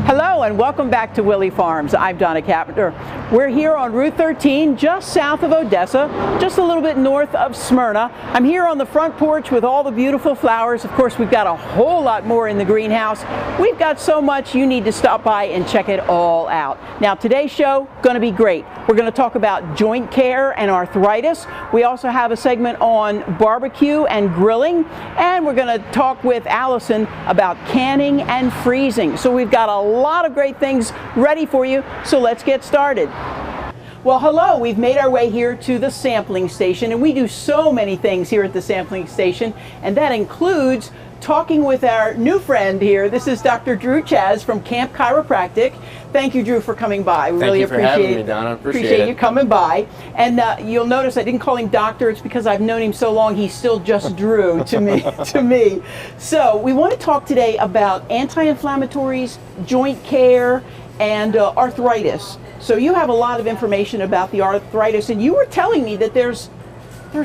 Hello and welcome back to Willey Farms. I'm Donna Carpenter. We're here on Route 13 just south of Odessa, just a little bit north of Smyrna. I'm here on the front porch with all the beautiful flowers. Of course, we've got a whole lot more in the greenhouse. We've got so much you need to stop by and check it all out. Now today's show going to be great. We're going to talk about joint care and arthritis. We also have a segment on barbecue and grilling, and we're going to talk with Allison about canning and freezing. So we've got a lot of great things ready for you, so let's get started. Well, hello, we've made our way here to the sampling station, and we do so many things here at the sampling station, and that includes talking with our new friend here. This is Dr. Drew Chaz from Camp Chiropractic. Thank you, Drew, for coming by. We really appreciate having me, Donna. Appreciate you coming by. And you'll notice I didn't call him doctor. It's because I've known him so long. He's still just Drew to me. So we want to talk today about anti-inflammatories, joint care, and arthritis. So you have a lot of information about the arthritis, and you were telling me that there's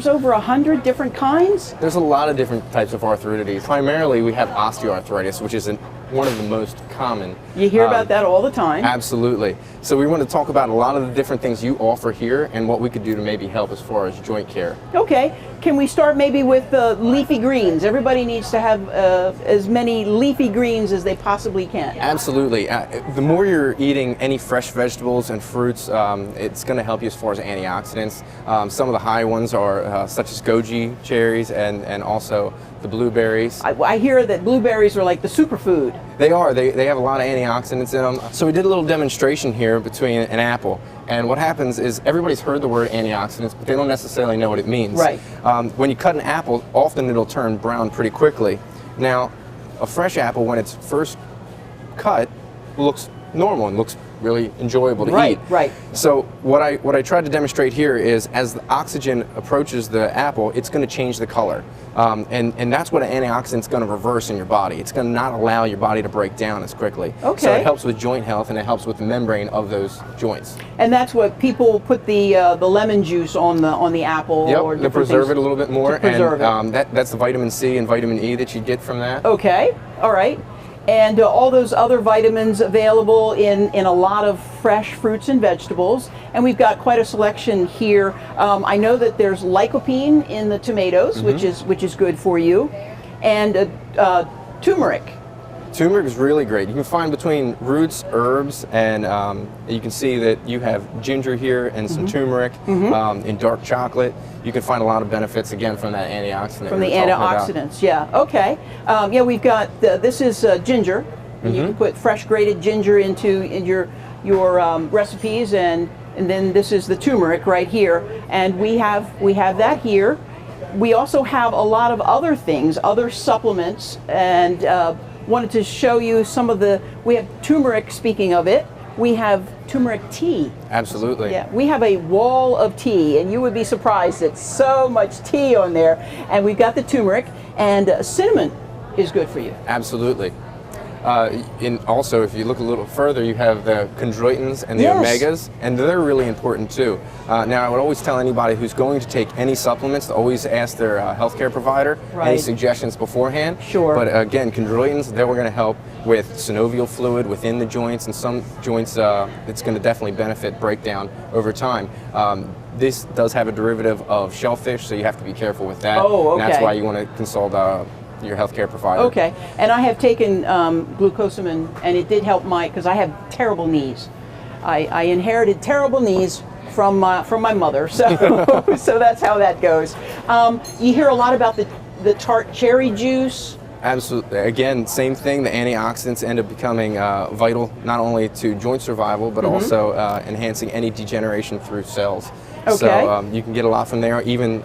over 100 different kinds? There's a lot of different types of arthritis. Primarily, we have osteoarthritis, which is one of the most common. You hear about that all the time. Absolutely. So we want to talk about a lot of the different things you offer here and what we could do to maybe help as far as joint care. Okay. Can we start maybe with the leafy greens? Everybody needs to have as many leafy greens as they possibly can. Absolutely. The more you're eating any fresh vegetables and fruits, it's going to help you as far as antioxidants. Some of the high ones are such as goji cherries and also the blueberries. I hear that blueberries are like the superfood. They are. They have a lot of antioxidants in them. So we did a little demonstration here between an apple. And what happens is everybody's heard the word antioxidants, but they don't necessarily know what it means. Right. When you cut an apple, often it'll turn brown pretty quickly. Now, a fresh apple, when it's first cut, looks normal and looks really enjoyable to eat. Right. So what I tried to demonstrate here is as the oxygen approaches the apple, it's going to change the color. And that's what an antioxidant is going to reverse in your body. It's going to not allow your body to break down as quickly. Okay. So it helps with joint health and it helps with the membrane of those joints. And that's what people put the lemon juice on the apple. Yep, or to preserve it a little bit more. And that's the vitamin C and vitamin E that you get from that. Okay. All right. And all those other vitamins available in a lot of fresh fruits and vegetables. And we've got quite a selection here. I know that there's lycopene in the tomatoes, which is good for you, and turmeric. Turmeric is really great. You can find between roots, herbs, and you can see that you have ginger here and some turmeric in dark chocolate. You can find a lot of benefits, again, from that antioxidant. From the antioxidants, yeah. Okay. Yeah, we've got, this is ginger. And you can put fresh grated ginger into your recipes, and then this is the turmeric right here. And we have that here. We also have a lot of other things, other supplements, and wanted to show you some of we have turmeric, speaking of it. We have turmeric tea. Absolutely. Yeah, we have a wall of tea, and you would be surprised at so much tea on there. And we've got the turmeric, and cinnamon is good for you. Absolutely. And also, if you look a little further, you have the chondroitins and the omegas, and they're really important too. Now, I would always tell anybody who's going to take any supplements to always ask their healthcare provider any suggestions beforehand. Sure. But again, chondroitins, they were going to help with synovial fluid within the joints, and some joints it's going to definitely benefit breakdown over time. This does have a derivative of shellfish, so you have to be careful with that. Oh, okay. And that's why you want to consult your healthcare provider. Okay, and I have taken glucosamine, and it did help because I have terrible knees. I inherited terrible knees from my mother, so so that's how that goes. You hear a lot about the tart cherry juice. Absolutely. Again, same thing. The antioxidants end up becoming vital not only to joint survival, but also enhancing any degeneration through cells. Okay. So you can get a lot from there. Even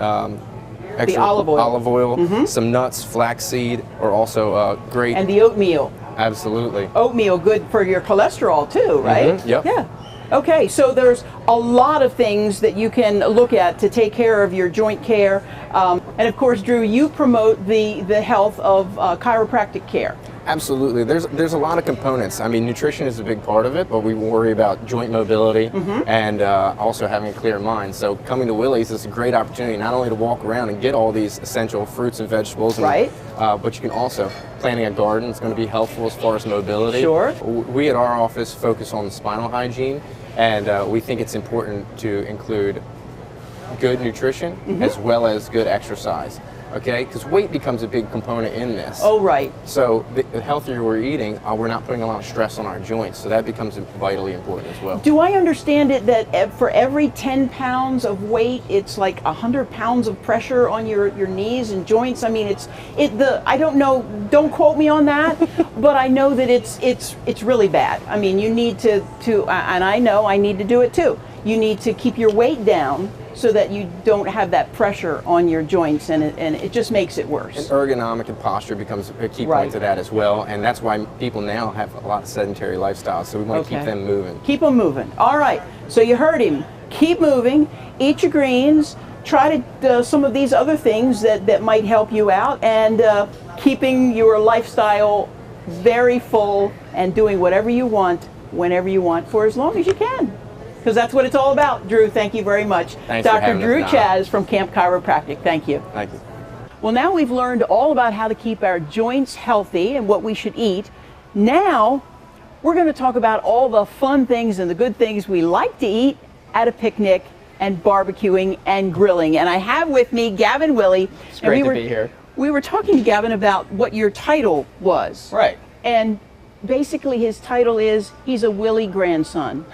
extra the olive oil, some nuts, flaxseed, are also great. And the oatmeal. Absolutely. Oatmeal, good for your cholesterol too, right? Yep. Yeah. Okay, so there's a lot of things that you can look at to take care of your joint care. And of course, Drew, you promote the health of chiropractic care. Absolutely. There's a lot of components. I mean, nutrition is a big part of it, but we worry about joint mobility and also having a clear mind. So coming to Willey's is a great opportunity not only to walk around and get all these essential fruits and vegetables, and, but you can also, planting a garden is going to be helpful as far as mobility. Sure. We at our office focus on spinal hygiene, and we think it's important to include good nutrition as well as good exercise. Okay, because weight becomes a big component in this. Oh, right. So the healthier we're eating, we're not putting a lot of stress on our joints, so that becomes vitally important as well. Do I understand it that for every 10 pounds of weight, it's like 100 pounds of pressure on your knees and joints? I mean, I don't know, don't quote me on that, but I know that it's really bad. I mean, you need to, and I know I need to do it too. You need to keep your weight down so that you don't have that pressure on your joints, and it just makes it worse. And ergonomic and posture becomes a key point to that as well, and that's why people now have a lot of sedentary lifestyles, so we want to keep them moving. Keep them moving. All right, so you heard him. Keep moving, eat your greens, try to some of these other things that might help you out, and keeping your lifestyle very full and doing whatever you want, whenever you want, for as long as you can. Because that's what it's all about. Drew, thank you very much. Thanks Dr. Drew Chaz from Camp Chiropractic. Thank you. Thank you. Well, now we've learned all about how to keep our joints healthy and what we should eat. Now we're going to talk about all the fun things and the good things we like to eat at a picnic and barbecuing and grilling. And I have with me Gavin Willey. It's great to be here. We were talking to Gavin about what your title was. Right. And basically his title is he's a Willey grandson.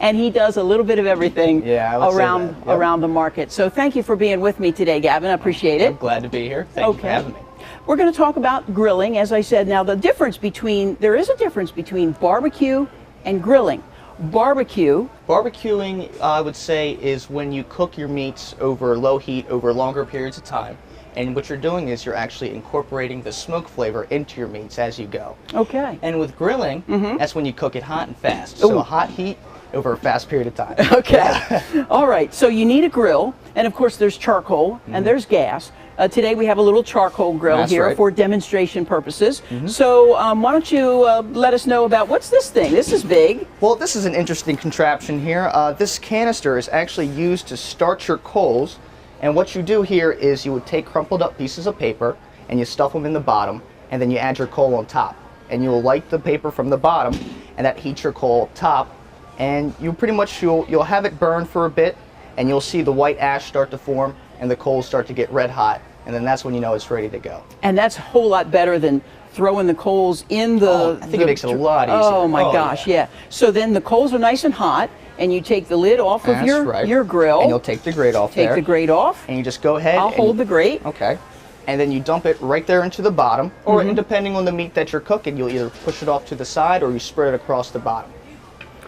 And he does a little bit of everything around the market. So thank you for being with me today, Gavin. I appreciate it. I'm glad to be here. Thank you for having me. We're going to talk about grilling, as I said. Now, there is a difference between barbecue and grilling. Barbecuing, I would say, is when you cook your meats over low heat over longer periods of time. And what you're doing is you're actually incorporating the smoke flavor into your meats as you go. Okay. And with grilling, that's when you cook it hot and fast. So a hot heat over a fast period of time. Okay. All right. So you need a grill, and of course there's charcoal and there's gas. Today we have a little charcoal grill here for demonstration purposes. So why don't you let us know about what's this thing? This is big. Well, this is an interesting contraption here. This canister is actually used to start your coals. And what you do here is you would take crumpled up pieces of paper and you stuff them in the bottom, and then you add your coal on top. And you will light the paper from the bottom, and that heats your coal up top. And you pretty much, you'll have it burn for a bit, and you'll see the white ash start to form and the coals start to get red hot. And then that's when you know it's ready to go. And that's a whole lot better than throwing the coals in the... I think it makes it a lot easier. Oh my gosh, yeah. So then the coals are nice and hot, and you take the lid off of your grill. And you'll take the grate off Take the grate off. And you just go ahead. I'll hold the grate. Okay. And then you dump it right there into the bottom, or depending on the meat that you're cooking, you'll either push it off to the side or you spread it across the bottom.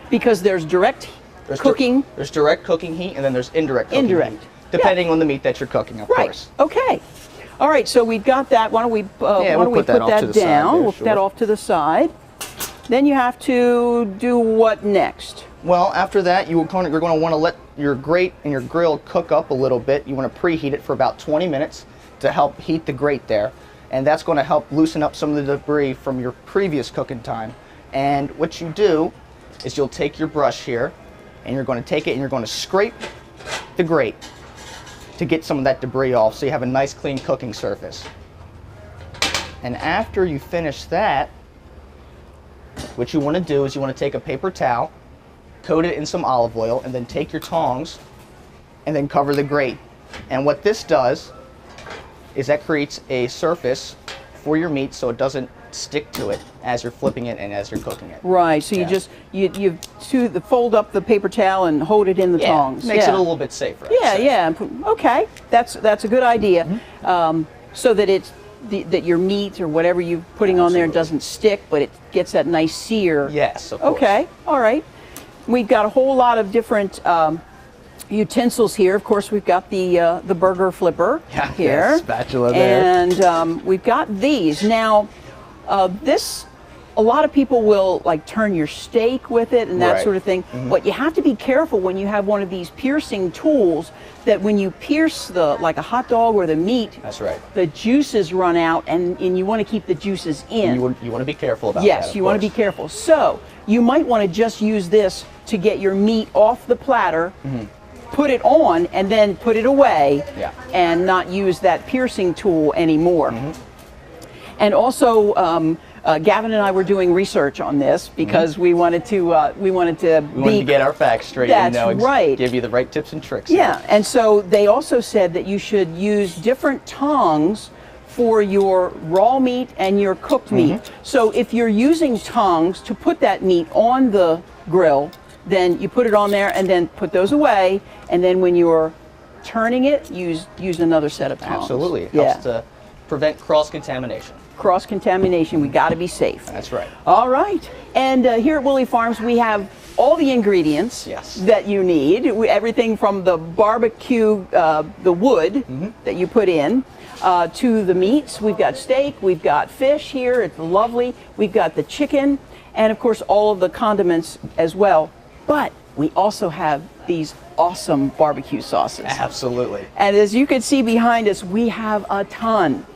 Because there's direct cooking. There's direct cooking heat, and then there's indirect cooking heat, depending on the meat that you're cooking, of course. Okay. All right, so we've got that. Why don't we put that down? We'll put that off to the side. Then you have to do what next? Well, after that, you're going to want to let your grate and your grill cook up a little bit. You want to preheat it for about 20 minutes to help heat the grate there. And that's going to help loosen up some of the debris from your previous cooking time. And what you do is you'll take your brush here, and you're going to take it and you're going to scrape the grate to get some of that debris off so you have a nice clean cooking surface. And after you finish that, what you want to do is you want to take a paper towel, coat it in some olive oil, and then take your tongs and then cover the grate. And what this does is that creates a surface for your meat so it doesn't stick to it as you're flipping it and as you're cooking it. Right, so you fold up the paper towel and hold it in the tongs. Makes it a little bit safer. Yeah. Okay, that's a good idea. So that that your meat or whatever you're putting on there doesn't stick, but it gets that nice sear. Yes, of course. Okay, all right. We've got a whole lot of different utensils here. Of course, we've got the burger flipper here. Spatula there. And we've got these. Now, this a lot of people will like turn your steak with it and that Right. sort of thing. But you have to be careful when you have one of these piercing tools that when you pierce the, like a hot dog or the meat, That's right. the juices run out and you want to keep the juices in. You want to be careful about that. Yes, you want to be careful. So you might want to just use this to get your meat off the platter, put it on, and then put it away, Yeah. and not use that piercing tool anymore. And also, Gavin and I were doing research on this because we wanted to We wanted to get our facts straight. That's and right. Give you the right tips and tricks. Yeah, and so they also said that you should use different tongs for your raw meat and your cooked meat. So if you're using tongs to put that meat on the grill, then you put it on there and then put those away, and then when you're turning it, use another set of tongs. Absolutely. It Yeah. helps to prevent cross-contamination. Cross-contamination, we got to be safe. That's right. All right, and here at Willey Farms we have all the ingredients Yes. that you need. Everything from the barbecue, the wood that you put in, to the meats. We've got steak, we've got fish here, it's lovely. We've got the chicken, and of course all of the condiments as well. But we also have these awesome barbecue sauces. Absolutely. And as you can see behind us, we have a ton.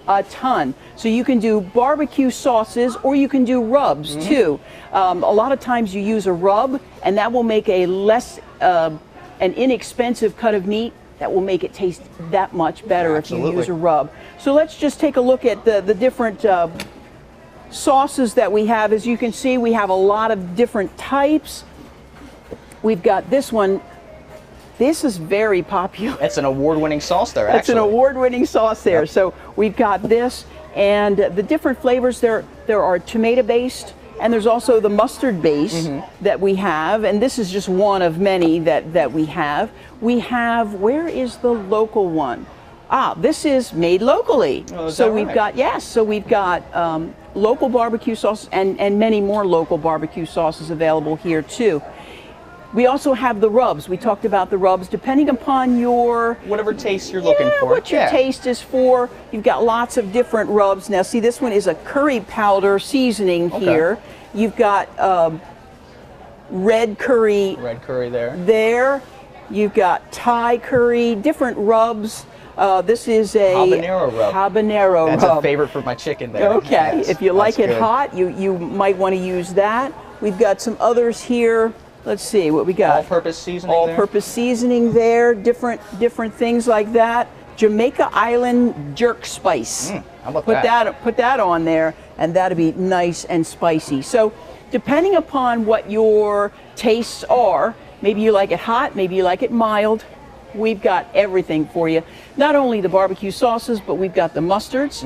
So you can do barbecue sauces or you can do rubs too. A lot of times you use a rub and that will make a less, an inexpensive cut of meat that will make it taste that much better if you Absolutely. use a rub. So let's just take a look at the different sauces that we have. As you can see, we have a lot of different types. We've got this one. This is very popular. It's an award-winning sauce there, It's actually. an award-winning sauce there. Yep. So we've got this, and the different flavors there are tomato-based, and there's also the mustard-based that we have, and this is just one of many that we have. We have, where is the local one? This is made locally. Oh, is so that we've right? got, yes, so we've got local barbecue sauces and many more local barbecue sauces available here too. We also have the rubs. We talked about the rubs. Depending upon your Whatever taste you're looking for. what your taste is for, you've got lots of different rubs. Now, see, this one is a curry powder seasoning here. You've got red curry Red curry there. there. You've got Thai curry, different rubs. This is a Habanero rub. Habanero That's rub. a favorite for my chicken there. Okay, Yes, if you like that's it good. hot, you might want to use that. We've got some others here. Let's see what we got. All-purpose seasoning there. All-purpose seasoning there. Different things like that. Jamaica Island jerk spice. How about Put that on there, and that'll be nice and spicy. So, depending upon what your tastes are, maybe you like it hot, maybe you like it mild. We've got everything for you. Not only the barbecue sauces, but we've got the mustards,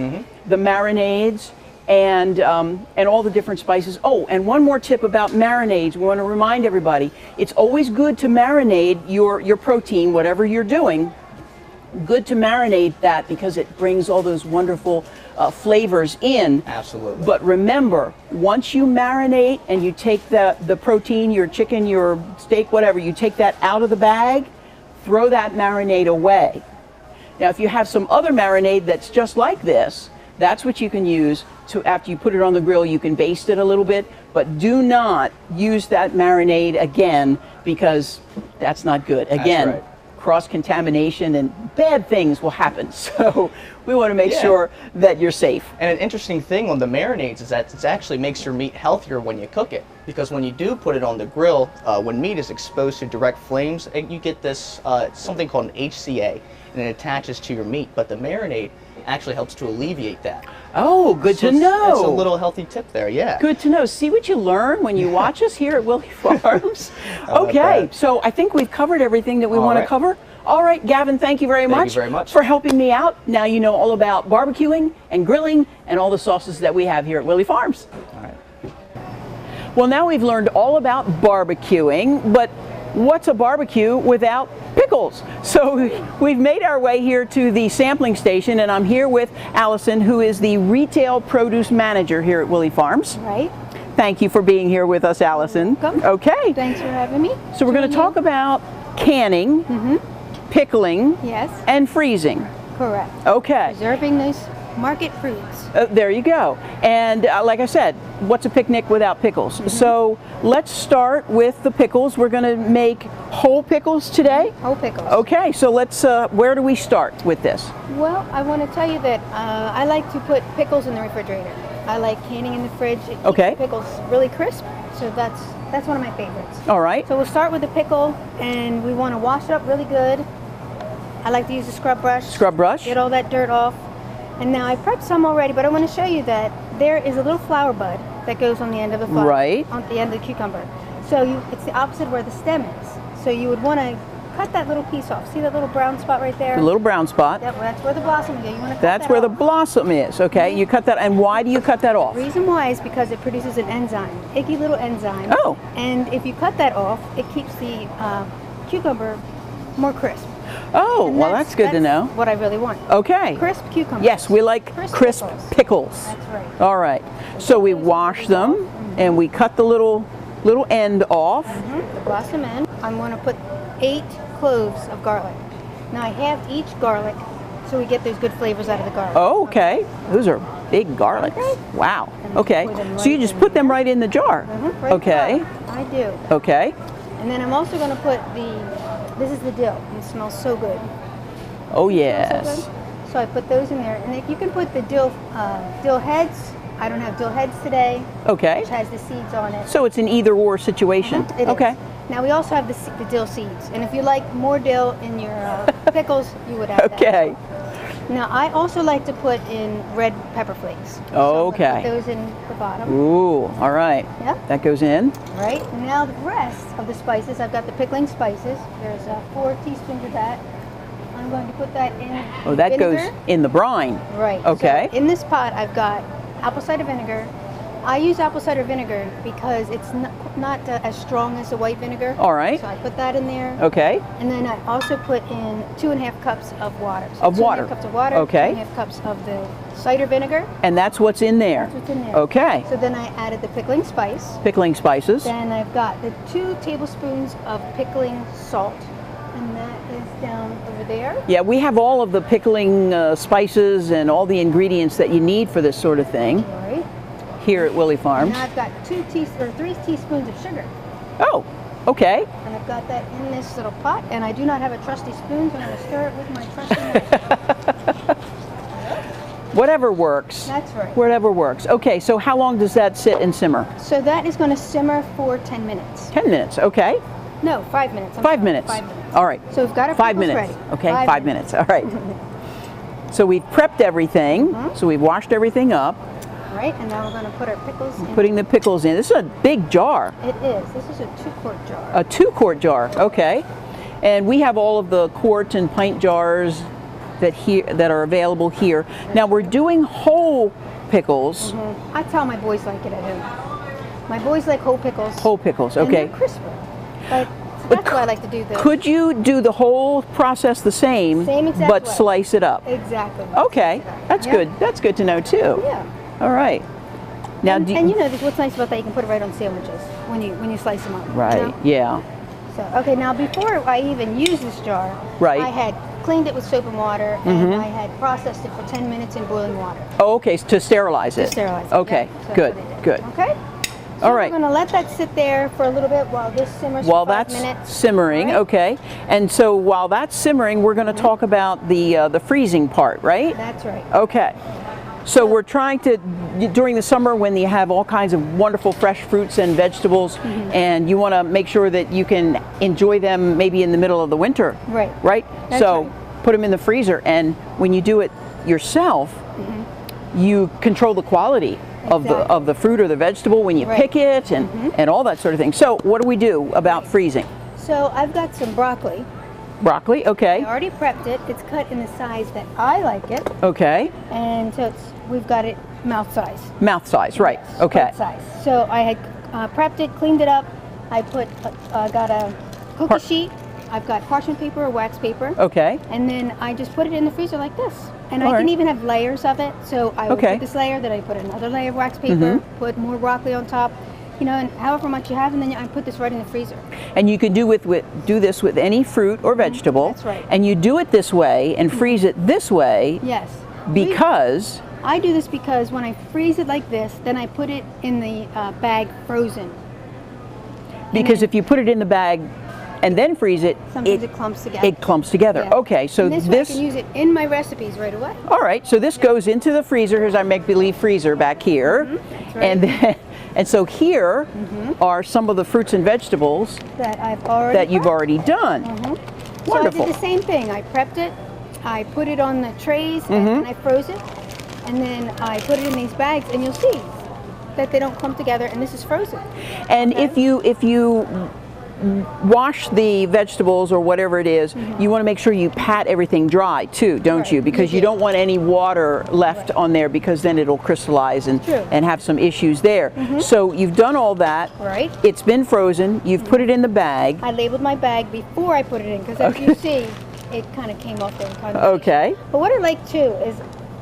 the marinades, and all the different spices. Oh, and one more tip about marinades. We want to remind everybody, it's always good to marinate your protein, whatever you're doing. Good to marinate that because it brings all those wonderful flavors in. Absolutely. But remember, once you marinate and you take the protein, your chicken, your steak, whatever, you take that out of the bag, throw that marinade away. Now, if you have some other marinade that's just like this, that's what you can use to, after you put it on the grill, you can baste it a little bit, but do not use that marinade again because that's not good. Again, right. cross-contamination and bad things will happen. So we want to make sure that you're safe. And an interesting thing on the marinades is that it actually makes your meat healthier when you cook it. Because when you do put it on the grill, when meat is exposed to direct flames, you get this something called an HCA, and it attaches to your meat. But the marinade actually helps to alleviate that. Oh, good to So know. It's a little healthy tip there, yeah. Good to know. See what you learn when you watch us here at Willey Farms. about Okay, that? so I think we've covered everything that we All want to right. cover. All right, Gavin, thank you very much. you very much. For helping me out. Now you know all about barbecuing and grilling and all the sauces that we have here at Willey Farms. All right. Well, now we've learned all about barbecuing, but what's a barbecue without pickles? So we've made our way here to the sampling station, and I'm here with Allison, who is the retail produce manager here at Willey Farms. Right. Thank you for being here with us, Allison. Welcome. Okay. Thanks for having me. So we're going to talk about canning, pickling, Yes, and freezing. correct. Okay. Preserving this market fruits. There you go. And like I said, what's a picnic without pickles? So let's start with the pickles. We're going to make whole pickles today. Whole pickles. Okay, so let's, where do we start with this? Well, I want to tell you that I like to put pickles in the refrigerator. I like canning in the fridge. It keeps Okay. the pickles really crisp, so that's one of my favorites. All right. So we'll start with the pickle, and we want to wash it up really good. I like to use a scrub brush. Scrub brush. Get all that dirt off. And now I prepped some already, but I want to show you that there is a little flower bud that goes on the end of the flower. Right. On the end of the cucumber. So it's the opposite of where the stem is. So you would want to cut that little piece off. See that little brown spot right there? The little brown spot. That's where the blossom is. You want to cut That's that where the off. blossom is. Okay, you cut that. And why do you cut that off? The reason why is because it produces an enzyme, icky little enzyme. Oh. And if you cut that off, it keeps the cucumber more crisp. Oh, And well, that's good to know. What I really want. Okay. Crisp cucumbers. Yes, we like crisp pickles. That's right. All right. So we wash them and we cut the little end off. The blossom end. I'm going to put 8 cloves of garlic. Now I have each garlic, so we get those good flavors out of the garlic. Oh, okay. Those are big garlics. Okay. Wow. And Okay. put them So you right just in put them here. right in the jar. Right Okay. there. I do. Okay. And then I'm also going to put this is the dill. It smells so good. Oh, So yes. good. So I put those in there, and if you can put the dill heads. I don't have dill heads today, Okay. which has the seeds on it. So it's an either or situation. It is. Okay. Now we also have the dill seeds, and if you like more dill in your pickles, you would add that. Okay. Now I also like to put in red pepper flakes. So I'm Okay. gonna put those in the bottom. Ooh, all right. Yep. That goes in. Right. Now the rest of the spices, I've got the pickling spices. There's 4 teaspoons of that. I'm going to put that in. Oh, that vinegar. goes in the brine. Right. Okay. So in this pot, I've got apple cider vinegar. I use apple cider vinegar because it's not as strong as the white vinegar. All right. So I put that in there. Okay. And then I also put in 2.5 cups of water. So Of water. 2.5 cups of water. Okay. 2.5 cups of the cider vinegar. And that's what's in there. That's what's in there. Okay. So then I added the pickling spice. Pickling spices. Then I've got the 2 tablespoons of pickling salt. And that is down over there. Yeah, we have all of the pickling spices and all the ingredients that you need for this sort of thing Right. here at Willey Farms. And I've got 3 teaspoons of sugar. Oh, okay. And I've got that in this little pot, and I do not have a trusty spoon, so I'm going to stir it with my trusty knife. Whatever works. That's right. Whatever works. Okay, so how long does that sit and simmer? So that is going to simmer for 10 minutes. 10 minutes, okay. No, 5 minutes. 5 minutes. 5 minutes. All right. So we've got our 5 pickles minutes. ready. Okay, 5 minutes. All right. So we've prepped everything. So we've washed everything up. Right, and now we're going to put our pickles in. Putting the pickles in. This is a big jar. It is. This is a 2-quart jar. A 2-quart jar, okay. And we have all of the quart and pint jars that are available here. Now we're doing whole pickles. I tell my boys like it at home. My boys like whole pickles. Whole pickles, And okay. they're crisper. But that's why I like to do this. Could you do the whole process the same, Same exact but way. slice it up? Exactly. Okay, that's Yeah. good. That's good to know too. Yeah. All right. Now, And, do and you know what's nice about that? You can put it right on sandwiches when you slice them up. you right? know? Yeah. So okay, now before I even use this jar, Right. I had cleaned it with soap and water, and I had processed it for 10 minutes in boiling water Oh, okay. To sterilize to it. sterilize it. Okay. Yeah, so Good. that's what I did. Good. Okay. So All right. We're going to let that sit there for a little bit while this simmers While for 5 that's minutes. simmering, Right? okay. And so while that's simmering, we're going to talk about the freezing part, right? That's right. Okay. So we're trying to, during the summer when you have all kinds of wonderful fresh fruits and vegetables, and you want to make sure that you can enjoy them maybe in the middle of the winter. Right. Right? That's So right. put them in the freezer, and when you do it yourself, you control the quality of Exactly. the fruit or the vegetable when you Right. pick it and all that sort of thing. So what do we do about freezing? So I've got some broccoli. Broccoli, I okay. already prepped it. It's cut in the size that I like it, Okay. and so we've got it mouth size. Mouth size, right. Okay. Bite size. So I had prepped it, cleaned it up. I got a cookie sheet. I've got parchment paper or wax paper. Okay. And then I just put it in the freezer like this. And All I can right. even have layers of it. So I would Okay. put this layer, then I put another layer of wax paper, put more broccoli on top, you know, and however much you have, and then I put this right in the freezer. And you can do do this with any fruit or vegetable. That's right. And you do it this way and freeze it this way Yes. because I do this because when I freeze it like this, then I put it in the bag frozen. Because if you put it in the bag and then freeze it, sometimes it clumps together. It clumps together. Yeah. Okay, so and this way I can use it in my recipes right away. All right, so this goes into the freezer. Here's our make-believe freezer back here. That's right. And then, and so here are some of the fruits and vegetables that you've already done. So Wonderful. I did the same thing. I prepped it, I put it on the trays, and I froze it, and then I put it in these bags, and you'll see that they don't clump together, and this is frozen. And okay? if you wash the vegetables or whatever it is, you want to make sure you pat everything dry too, don't Right. you? Because you don't want any water left on there, because then it'll crystallize and True. have some issues there. So you've done all that. Right. It's been frozen. You've put it in the bag. I labeled my bag before I put it in, because as you see, it kind of came off there. Okay. But what I like too is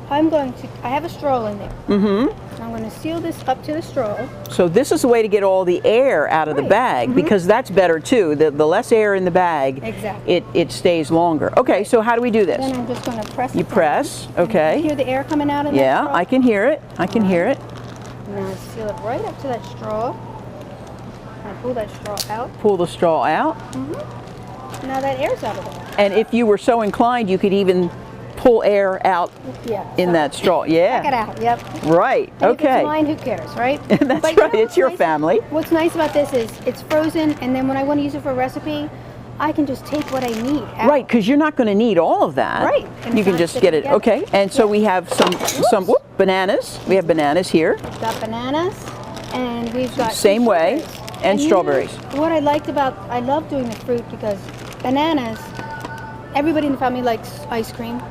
I have a straw in there. I'm going to seal this up to the straw. So this is the way to get all the air out of the Right. bag, because that's better too. The less air in the bag, Exactly. it stays longer. Okay, so how do we do this? Then I'm just going to press You it down. press, You okay. hear the air coming out of that Yeah, straw? I can hear it. I can hear it. Now I seal it right up to that straw. I pull that straw out. Pull the straw out. Now that air's out of there. And if you were so inclined, you could even pull air out Yeah. in so that straw. Check it Yeah. out. Yep. Right. And Okay. If it's mine, who cares, right? That's But you know right. It's what's your nice? family. What's nice about this is it's frozen, and then when I want to use it for a recipe, I can just take what I need out. Right, because you're not going to need all of that. Right. And You it's can not just sticking get it. together. Okay. And so we have some bananas. We have bananas here. We've got bananas, and we've got Same some way, strawberries. and you know strawberries. What I liked I love doing the fruit because bananas, everybody in the family likes ice cream,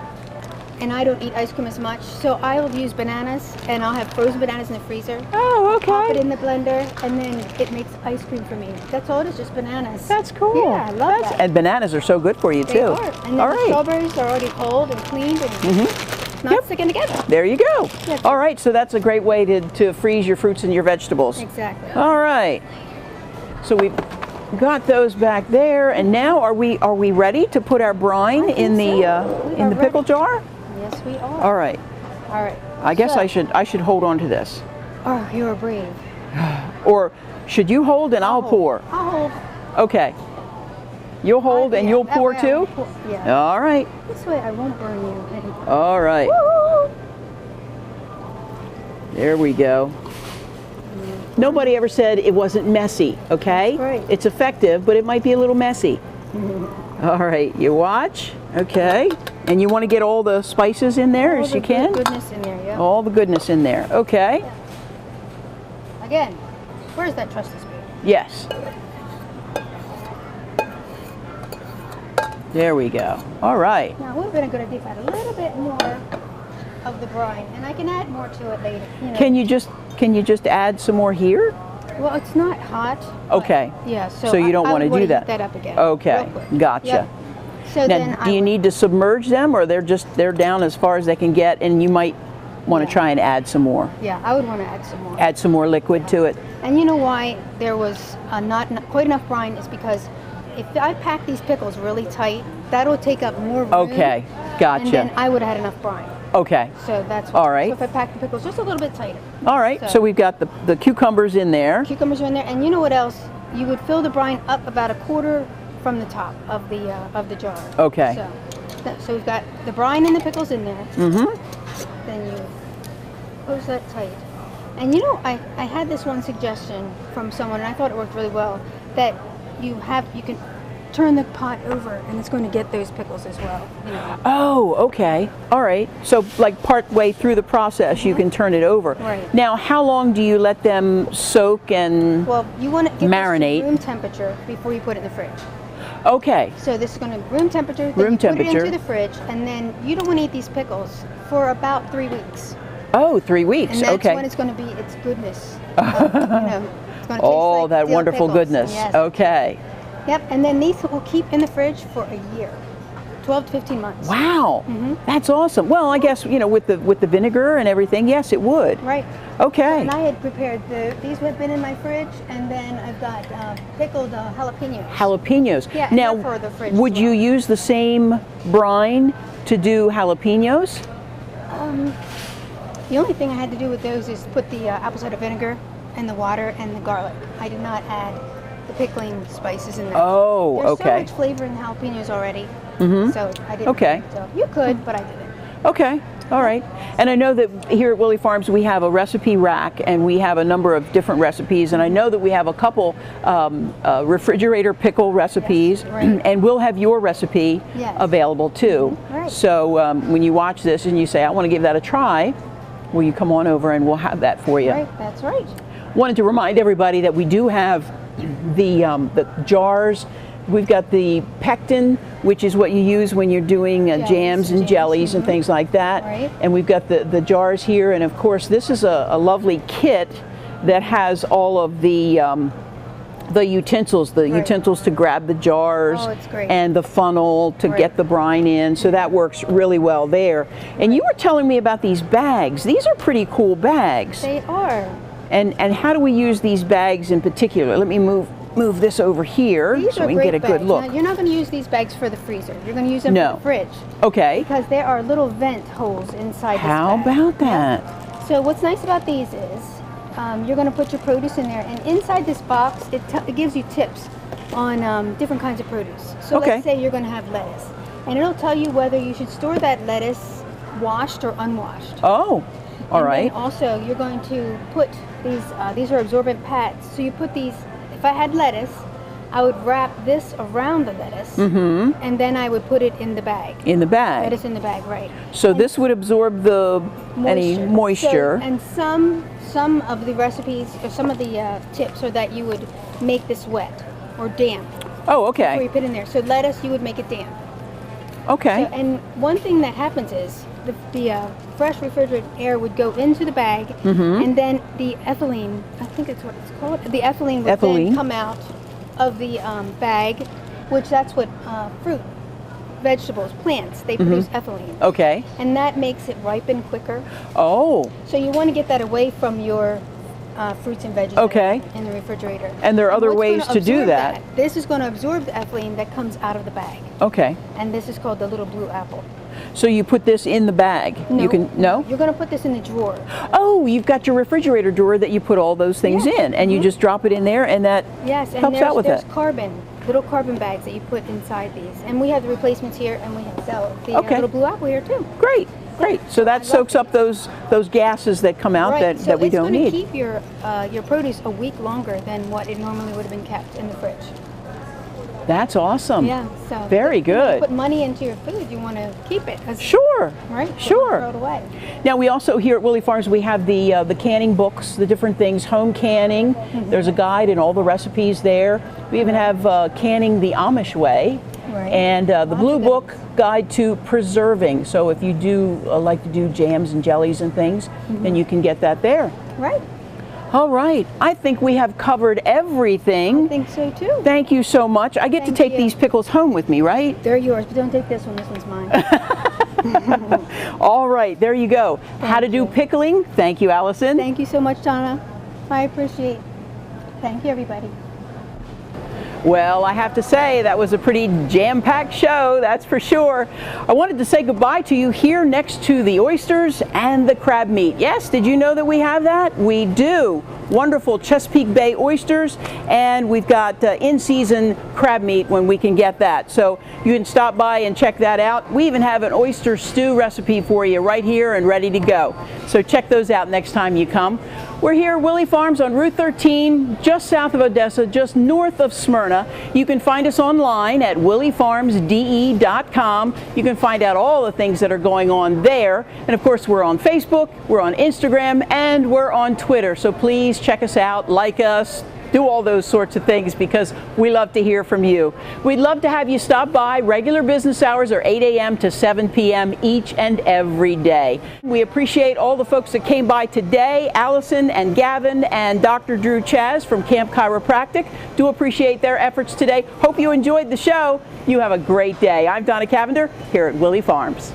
and I don't eat ice cream as much, so I will use bananas, and I'll have frozen bananas in the freezer. Oh, Pop it okay. in the blender, and then it makes ice cream for me. That's all it is, just bananas. That's cool. Yeah, I love that. And bananas are so good for you They too. are. And then All the right. strawberries are already cold and cleaned and not Yep. sticking together. There you go. Yeah. All right, so that's a great way to freeze your fruits and your vegetables. Exactly. All right. So we've got those back there, and now are we ready to put our brine I think in the so. We in are the pickle ready. jar? Yes, we are. All right. All right. I guess So- I should hold on to this, Oh, you're brave. or should you hold and I'll pour? I'll hold. Okay. You'll hold and Yeah, you'll that pour way I too. won't pour- Yeah. All right. This way I won't burn you. All right. Woo! There we go. Nobody ever said it wasn't messy, okay? That's right. It's effective, but it might be a little messy. All right, you watch, okay? And you want to get all the spices in there All as the you can? goodness in there, yeah. All the goodness in there, okay? Again, where's that trusty spoon? Yes. There we go. All right. Now, it would have been a good idea if I had a little bit more of the brine, and I can add more to it later. You know. Can you just add some more here? Well, it's not hot. but- Okay. Yeah, so So you don't I want to would do heat that. that up again. Okay. real quick. Gotcha. Yep. So then Now, do you need to submerge them, or they're down as far as they can get, and you might want to Yeah. try and add some more? Yeah, I would want to add some more. Add some more liquid to it. And you know why there was not quite enough brine is because if I pack these pickles really tight, that'll take up more room. Okay, gotcha. And then I would have had enough brine. Okay. So that's why. All right. So if I pack the pickles just a little bit tighter. All right. So So- we've got the cucumbers in there. Cucumbers are in there, and you know what else? You would fill the brine up about a quarter from the top of the jar. Okay. So we've got the brine and the pickles in there. Mm-hmm. Then you close that tight. And you know, I had this one suggestion from someone, and I thought it worked really well, that you can turn the pot over, and it's going to get those pickles as well. You know. Oh, okay. All right. So like part way through the process, you can turn it over. Right. Now, how long do you let them soak and? Well, you want to get Marinate. this to room temperature before you put it in the fridge. Okay. So this is going to room temperature. Then Room you put it temperature. into the fridge, and then you don't want to eat these pickles for about 3 weeks. Oh, 3 weeks. And that's Okay. when it's going to be its goodness. It's going to taste All like that dill wonderful pickles. goodness. Yes. Okay. Yep. And then these will keep in the fridge for a year, 12 to 15 months. Wow. Mm-hmm. That's awesome. Well, I guess with the vinegar and everything, yes, it would. Right. Okay. And I had prepared these have been in my fridge, and then I've got pickled jalapenos. Jalapenos. Yeah, and now, they're for the fridge would as you well. use the same brine to do jalapenos? The only thing I had to do with those is put the apple cider vinegar and the water and the garlic. I did not add the pickling spices in there. Oh, There's okay. so much flavor in the jalapenos already, so I didn't. Okay. So you could, but I didn't. Okay, all right. And I know that here at Willey Farms we have a recipe rack and we have a number of different recipes, and I know that we have a couple refrigerator pickle recipes, Yes, right. and we'll have your recipe Yes. available too. Right. So when you watch this and you say, I want to give that a try, will you come on over and we'll have that for you. Right, that's right. Wanted to remind everybody that we do have the jars. We've got the pectin, which is what you use when you're doing jams and jellies and things like that. Right. And we've got the jars here, and of course this is a lovely kit that has all of the utensils, utensils to grab the jars, Oh, it's great. and the funnel to Right. get the brine in, so that works really well there. And you were telling me about these bags. These are pretty cool bags. They are. And how do we use these bags in particular? Let me move this over here These so are we can great get a good bags. look. Now, you're not going to use these bags for the freezer. You're going to use them No. for the fridge Okay. because there are little vent holes inside How this bag. about that? So what's nice about these is you're going to put your produce in there, and inside this box it gives you tips on different kinds of produce. So Okay. let's say you're going to have lettuce, and it'll tell you whether you should store that lettuce washed or unwashed. Oh, all And right. then also you're going to put these are absorbent pads. So you put these, if I had lettuce, I would wrap this around the lettuce, and then I would put it in the bag. In the bag. Lettuce in the bag, right. So this would absorb any moisture. So, and some of the recipes, or some of the tips are that you would make this wet or damp Oh, before you okay. put it in there. So lettuce, you would make it damp. Okay. So, and one thing that happens is the fresh refrigerated air would go into the bag, and then the ethylene, I think it's what it's called, the ethylene would then come out of the bag, which that's what fruit, vegetables, plants, they produce ethylene. Okay. And that makes it ripen quicker. Oh, So you want to get that away from your fruits and veggies Okay. in the refrigerator. and there are other what's ways gonna to do absorb that. This is going to absorb the ethylene that comes out of the bag. Okay. And this is called the little blue apple. So you put this in the bag. You can no? You're going to put this in the drawer. Oh, you've got your refrigerator drawer that you put all those things Yeah. in, and you just drop it in there, and that Yes, and helps out with there's it. little carbon bags that you put inside these. And we have the replacements here, and we sell the Okay. little blue apple here too. Great, great. So that soaks up those gases that come out Right, that we don't So need. it's going to keep your produce a week longer than what it normally would have been kept in the fridge. That's awesome. Yeah, so Very if you good. put money into your food, you want to keep it. Sure. Right? So Sure. don't throw it away. Now we also here at Willey Farms we have the canning books, the different things, home canning. There's a guide and all the recipes there. We even have canning the Amish way, Right. and the Lots blue of good book guide to preserving. So if you do like to do jams and jellies and things, then you can get that there. Right? All right, I think we have covered everything. I think so too. Thank you so much. I get to Thank take you. these pickles home with me, right? They're yours, but don't take this one. This one's mine. All right, there you go. How to do you. pickling. Thank you, Allison. Thank you so much, Donna. I appreciate it. Thank you, everybody. Well, I have to say that was a pretty jam-packed show, that's for sure. I wanted to say goodbye to you here next to the oysters and the crab meat. Yes, did you know that we have that? We do. Wonderful Chesapeake Bay oysters, and we've got in-season crab meat when we can get that. So you can stop by and check that out. We even have an oyster stew recipe for you right here and ready to go. So check those out next time you come. We're here at Willey Farms on Route 13, just south of Odessa, just north of Smyrna. You can find us online at willeyfarmsde.com. You can find out all the things that are going on there. And of course, we're on Facebook, we're on Instagram, and we're on Twitter. So please check us out, like us, do all those sorts of things because we love to hear from you. We'd love to have you stop by. Regular business hours are 8 a.m. to 7 p.m. each and every day. We appreciate all the folks that came by today, Allison and Gavin and Dr. Drew Chaz from Camp Chiropractic. Do appreciate their efforts today. Hope you enjoyed the show. You have a great day. I'm Donna Cavender here at Willey Farms.